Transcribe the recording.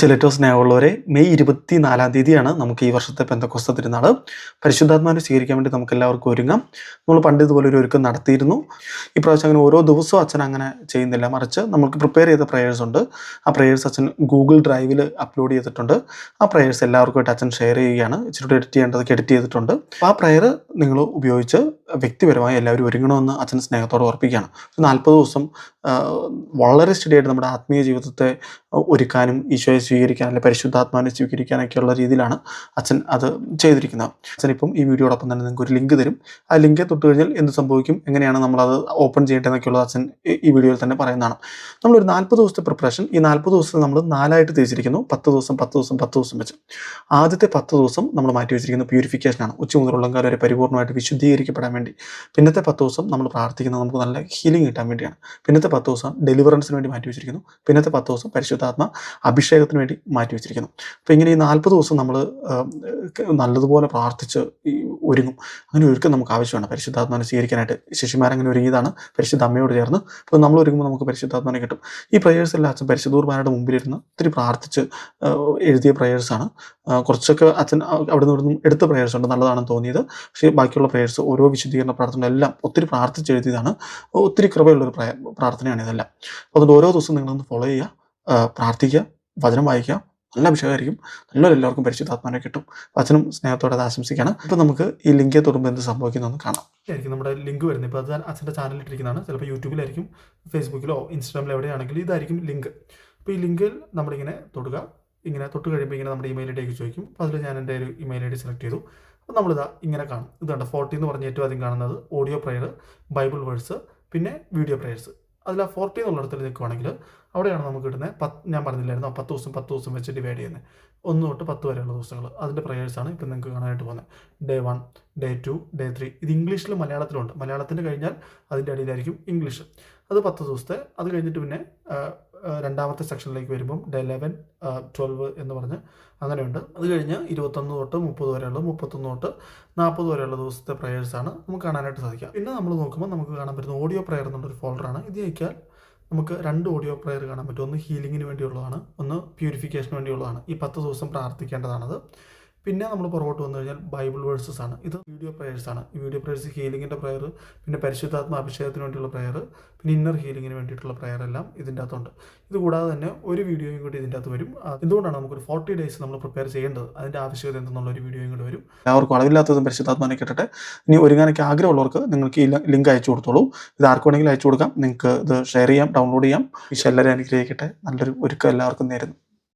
ഏറ്റവും സ്നേഹമുള്ളവരെ, മെയ് 24-ാം തീയതിയാണ് നമുക്ക് ഈ വർഷത്തെ പെന്തക്കോസ്ത തിരുനാൾ. പരിശുദ്ധാത്മാവിനെ സ്വീകരിക്കാൻ വേണ്ടി നമുക്ക് എല്ലാവർക്കും ഒരുങ്ങാം. നമ്മൾ പണ്ട് ഇതുപോലെ ഒരു ഒരുക്കം നടത്തിയിരുന്നു. ഇപ്രാവശ്യം അങ്ങനെ ഓരോ ദിവസവും അച്ഛൻ അങ്ങനെ ചെയ്യുന്നില്ല, മറിച്ച് നമുക്ക് പ്രിപ്പയർ ചെയ്ത പ്രേയേഴ്സ് ഉണ്ട്. ആ പ്രേയേഴ്സ് അച്ഛൻ ഗൂഗിൾ ഡ്രൈവിൽ അപ്ലോഡ് ചെയ്തിട്ടുണ്ട്. ആ പ്രേയേഴ്സ് എല്ലാവർക്കുമായിട്ട് അച്ഛൻ ഷെയർ ചെയ്യുകയാണ്. ഇച്ചിരി എഡിറ്റ് ചെയ്യേണ്ടതൊക്കെ എഡിറ്റ് ചെയ്തിട്ടുണ്ട്. അപ്പോൾ ആ പ്രേയർ നിങ്ങൾ ഉപയോഗിച്ച് വ്യക്തിപരമായി എല്ലാവരും ഒരുങ്ങണമെന്ന് അച്ഛൻ സ്നേഹത്തോടെ ഓർപ്പിക്കുകയാണ്. 40 ദിവസം വളരെ സ്റ്റഡിയായിട്ട് നമ്മുടെ ആത്മീയ ജീവിതത്തെ ഒരുക്കാനും ഈശോയെ സ്വീകരിക്കാൻ, അല്ലെങ്കിൽ പരിശുദ്ധാത്മാവിനെ സ്വീകരിക്കാനൊക്കെയുള്ള രീതിയിലാണ് അച്ഛൻ അത് ചെയ്തിരിക്കുന്നത്. അച്ഛൻ ഇപ്പം ഈ വീഡിയോടൊപ്പം തന്നെ നിങ്ങൾക്ക് ഒരു ലിങ്ക് തരും. ആ ലിങ്ക് തൊട്ട് കഴിഞ്ഞാൽ എന്ത് സംഭവിക്കും, എങ്ങനെയാണ് നമ്മളത് ഓപ്പൺ ചെയ്യേണ്ടതെന്നൊക്കെയുള്ളത് അച്ഛൻ ഈ വീഡിയോയിൽ തന്നെ പറയുന്നതാണ്. നമ്മളൊരു 40 ദിവസത്തെ പ്രിപ്പറേഷൻ, ഈ 40 ദിവസത്തെ നമ്മൾ 4ആയിട്ട് തിരിച്ചിരിക്കുന്നു. 10 ദിവസം 10 ദിവസം 10 ദിവസം വെച്ച്. ആദ്യത്തെ 10 ദിവസം നമ്മൾ മാറ്റി വെച്ചിരിക്കുന്നത് പ്യൂരിഫിക്കേഷനാണ്, ഉച്ച മുതൽ ഉള്ളംകാലം വരെ പരിപൂർണ്ണമായിട്ട് വിശുദ്ധീകരിക്കപ്പെടാൻ വേണ്ടി. പിന്നത്തെ 10 ദിവസം നമ്മൾ പ്രാർത്ഥിക്കുന്നത് നമുക്ക് നല്ല ഹീലിംഗ് കിട്ടാൻ വേണ്ടിയാണ്. പിന്നത്തെ 10 ദിവസം ഡെലിവറൻസിന് വേണ്ടി മാറ്റി വെച്ചിരിക്കുന്നു. പിന്നത്തെ 10 ദിവസം പരിശുദ്ധാത്മ അഭിഷേകത്തിന് വേണ്ടി മാറ്റി വെച്ചിരിക്കുന്നു. അപ്പോൾ ഇങ്ങനെ ഈ 40 ദിവസം നമ്മൾ നല്ലതുപോലെ പ്രാർത്ഥിച്ച് ഒരുങ്ങും. അങ്ങനെ ഒരുക്കം നമുക്ക് ആവശ്യമാണ് പരിശുദ്ധാത്മാവിനെ സ്വീകരിക്കാനായിട്ട്. ശിഷ്യന്മാരങ്ങനെ ഒരുങ്ങിയതാണ് പരിശുദ്ധ അമ്മയോട് ചേർന്ന്. അപ്പോൾ നമ്മൾ ഒരുങ്ങുമ്പോൾ നമുക്ക് പരിശുദ്ധാത്മാവിനെ കിട്ടും. ഈ പ്രേയേഴ്സ് എല്ലാം അച്ഛൻ പരിശുദ്ധ കുർബാനയുടെ മുമ്പിലിരുന്ന് ഒത്തിരി പ്രാർത്ഥിച്ച് എഴുതിയ പ്രേയേഴ്സാണ്. കുറച്ചൊക്കെ അച്ഛൻ അവിടെ നിന്നും എടുത്ത പ്രേയേഴ്സ് ഉണ്ട്, നല്ലതാണെന്ന് തോന്നിയത്. പക്ഷേ ബാക്കിയുള്ള പ്രേയേഴ്സ്, ഓരോ വിശുദ്ധീകരണ പ്രാർത്ഥനകളെല്ലാം ഒത്തിരി പ്രാർത്ഥിച്ച് എഴുതിയതാണ്. ഒത്തിരി കൃപയുള്ളൊരു പ്രാർത്ഥനയാണ് ഇതെല്ലാം. അപ്പോൾ അതുകൊണ്ട് ഓരോ ദിവസവും നിങ്ങളൊന്ന് ഫോളോ ചെയ്യുക, പ്രാർത്ഥിക്കുക, വചനം വായിക്കുക. നല്ല അഭിഷേകമായിരിക്കും. എല്ലാവർക്കും പരിശുദ്ധാത്മാവിനെ കിട്ടും. അച്ഛനും സ്നേഹത്തോടെ അത് ആശംസിക്കുകയാണ്. ഇപ്പോൾ നമുക്ക് ഈ ലിങ്കെ തൊടുമ്പോൾ എന്ത് സംഭവിക്കുന്നതെന്ന് കാണാം. ആയിരിക്കും നമ്മുടെ ലിങ്ക് വരുന്നത്. ഇപ്പോൾ അത് അച്ഛൻ്റെ ചാനലിൽ ഇട്ടിരിക്കുന്നതാണ്. ചിലപ്പോൾ യൂട്യൂബിലായിരിക്കും, ഫേസ്ബുക്കിലോ ഇൻസ്റ്റാഗ്രാമിലോ എവിടെയാണെങ്കിലും ഇതായിരിക്കും ലിങ്ക്. അപ്പോൾ ഈ ലിങ്കിൽ നമ്മളിങ്ങനെ തൊടുക. ഇങ്ങനെ തൊട്ട് കഴിയുമ്പോൾ ഇങ്ങനെ നമ്മുടെ ഇമെയിൽ ഐ ഡിയൊക്കെ ചോദിക്കും. അപ്പോൾ അതിൽ ഞാൻ എൻ്റെ ഒരു ഇമെയിൽ ഐ ഡി സെലക്ട് ചെയ്തു. അപ്പോൾ നമ്മളിതാ ഇങ്ങനെ കാണും. ഇതുണ്ട് 40 എന്ന് പറഞ്ഞ് ഏറ്റവും ആദ്യം കാണുന്നത് ഓഡിയോ പ്രയർ, ബൈബിൾ വേഴ്സ്, പിന്നെ വീഡിയോ പ്രേയേഴ്സ്. അതിൽ ആ 40 എന്നുള്ളിടത്തിൽ നിൽക്കുവാണെങ്കിൽ അവിടെയാണ് നമുക്ക് കിട്ടുന്നത്. ഞാൻ പറഞ്ഞില്ലായിരുന്നു, 10 ദിവസം 10 ദിവസം വെച്ച് ഡിവൈഡ് ചെയ്യുന്നത്. 1 തൊട്ട് 10 വരെയുള്ള ദിവസങ്ങൾ അതിൻ്റെ പ്രേയേഴ്സാണ് ഇപ്പം നിങ്ങൾക്ക് കാണാനായിട്ട് പോകുന്നത്. Day 1, Day 2, Day 3. ഇത് ഇംഗ്ലീഷിലും മലയാളത്തിലുണ്ട്. മലയാളത്തിന് കഴിഞ്ഞാൽ അതിൻ്റെ അടിയിലായിരിക്കും ഇംഗ്ലീഷ്. അത് 10 ദിവസത്തെ. അത് കഴിഞ്ഞിട്ട് പിന്നെ രണ്ടാമത്തെ സെക്ഷനിലേക്ക് വരുമ്പം Day 11, 12 എന്ന് പറഞ്ഞ് അങ്ങനെയുണ്ട്. അത് കഴിഞ്ഞ് 21 തൊട്ട് 30 വരെയുള്ള, 31 തൊട്ട് 40 വരെയുള്ള ദിവസത്തെ പ്രേയേഴ്സാണ് നമുക്ക് കാണാനായിട്ട് സാധിക്കുക. പിന്നെ നമ്മൾ നോക്കുമ്പോൾ നമുക്ക് കാണാൻ പറ്റുന്ന ഓഡിയോ പ്രേയർ എന്നുള്ളൊരു ഫോൾഡറാണ്. ഇത് ഞെക്കിയാൽ നമുക്ക് 2 ഓഡിയോ പ്രേയർ കാണാൻ പറ്റും. ഒന്ന് ഹീലിങ്ങിന് വേണ്ടിയുള്ളതാണ്, ഒന്ന് പ്യൂരിഫിക്കേഷന് വേണ്ടിയുള്ളതാണ്. ഈ 10 ദിവസം പ്രാർത്ഥിക്കേണ്ടതാണത്. പിന്നെ നമ്മൾ പുറകോട്ട് വന്നു കഴിഞ്ഞാൽ ബൈബിൾ വേഴ്സസ് ആണ്. ഇത് വീഡിയോ പ്രേയേഴ്സാണ്. ഈ വീഡിയോ പ്രേയേഴ്സ് ഹീലിങ്ങിൻ്റെ പ്രേയർ, പിന്നെ പരിശുദ്ധാത്മ അഭിഷേകത്തിന് വേണ്ടിയുള്ള പ്രേയർ, പിന്നെ ഇന്നർ ഹീലിങ്ങിന് വേണ്ടിയിട്ടുള്ള പ്രേയർ എല്ലാം ഇതിൻ്റെ അകത്തുണ്ട്. ഇത് കൂടാതെ തന്നെ ഒരു വീഡിയോയും കൂടി ഇതിൻ്റെ അകത്ത് വരും. എന്തുകൊണ്ടാണ് നമുക്കൊരു 40 ഡേയ്സ് നമ്മൾ പ്രിപ്പയർ ചെയ്യേണ്ടത്, അതിൻ്റെ ആവശ്യകത എന്തെന്നുള്ള ഒരു വീഡിയോയും കൂടി വരും. എല്ലാവർക്കും അളവില്ലാത്തതും പരിശുദ്ധാത്മാവിനെ കിട്ടട്ടെ. ഇനി ഒരുങ്ങാനൊക്കെ ആഗ്രഹമുള്ളവർക്ക് നിങ്ങൾക്ക് ഈ ലിങ്ക് അയച്ചു കൊടുത്തോളൂ. ഇത് ആർക്ക് വേണമെങ്കിലും അയച്ചു കൊടുക്കാം. നിങ്ങൾക്ക് ഇത് ഷെയർ ചെയ്യാം, ഡൗൺലോഡ് ചെയ്യാം. ഈശോ എല്ലാവരും അനുഗ്രഹിക്കട്ടെ. നല്ലൊരു ഒരുക്കം എല്ലാവർക്കും നേരുന്നു.